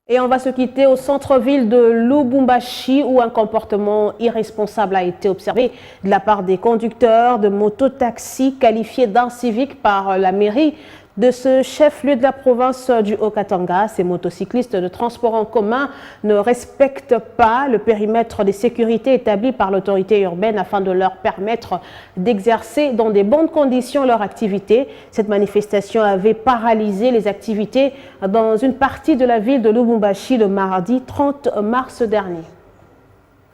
Et on va se quitter au centre-ville de Lubumbashi où un comportement irresponsable a été observé de la part des conducteurs de mototaxis qualifiés d'inciviques par la mairie de ce chef-lieu de la province du Haut-Katanga. Ces motocyclistes de transport en commun ne respectent pas le périmètre de sécurité établi par l'autorité urbaine afin de leur permettre d'exercer dans de bonnes conditions leur activité. Cette manifestation avait paralysé les activités dans une partie de la ville de Lubumbashi le mardi 30 mars dernier.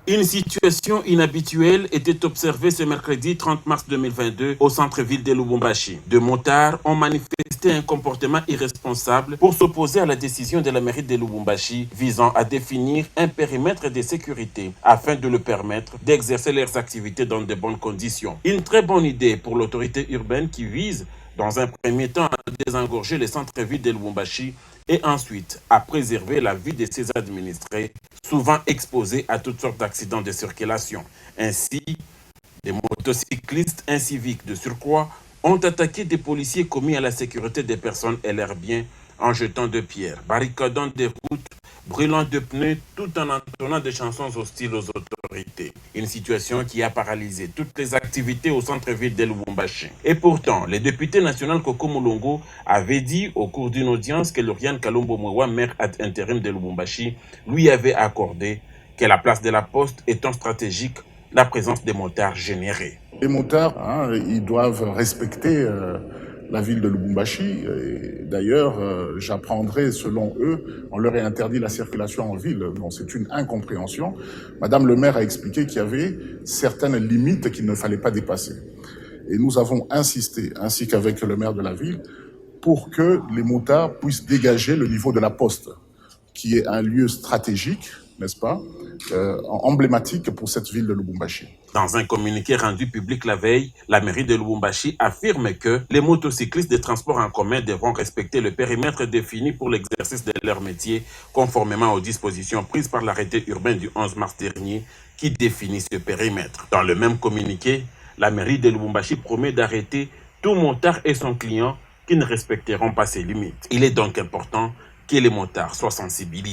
Une situation inhabituelle était observée ce mercredi 30 mars 2022 au centre-ville de Lubumbashi. Deux motards ont manifesté un comportement irresponsable pour s'opposer à la décision de la mairie de Lubumbashi visant à définir un périmètre de sécurité afin de leur permettre d'exercer leurs activités dans de bonnes conditions. Une très bonne idée pour l'autorité urbaine qui vise dans un premier temps à désengorger les centres-villes de Lubumbashi et ensuite à préserver la vie de ses administrés, souvent exposés à toutes sortes d'accidents de circulation. Ainsi, des motocyclistes inciviques de surcroît ont attaqué des policiers commis à la sécurité des personnes et leurs biens en jetant de pierres, barricadant des routes, brûlant de pneus, tout en entonnant des chansons hostiles aux autorités. Une situation qui a paralysé toutes les activités au centre-ville de Lubumbashi. Et pourtant, le député national Koko Mulongo avait dit au cours d'une audience que Lauriane Kalombo Mwewa, maire ad intérim de Lubumbashi, lui avait accordé que la place de la poste étant stratégique, la présence des motards générée. Les motards, ils doivent respecter la ville de Lubumbashi. D'ailleurs, j'apprendrai, selon eux, on leur a interdit la circulation en ville. Bon, c'est une incompréhension. Madame le maire a expliqué qu'il y avait certaines limites qu'il ne fallait pas dépasser. Et nous avons insisté, ainsi qu'avec le maire de la ville, pour que les motards puissent dégager le niveau de la poste, qui est un lieu stratégique, n'est-ce pas, emblématique pour cette ville de Lubumbashi. Dans un communiqué rendu public la veille, la mairie de Lubumbashi affirme que les motocyclistes de transport en commun devront respecter le périmètre défini pour l'exercice de leur métier, conformément aux dispositions prises par l'arrêté urbain du 11 mars dernier qui définit ce périmètre. Dans le même communiqué, la mairie de Lubumbashi promet d'arrêter tout motard et son client qui ne respecteront pas ces limites. Il est donc important que les motards soient sensibilisés.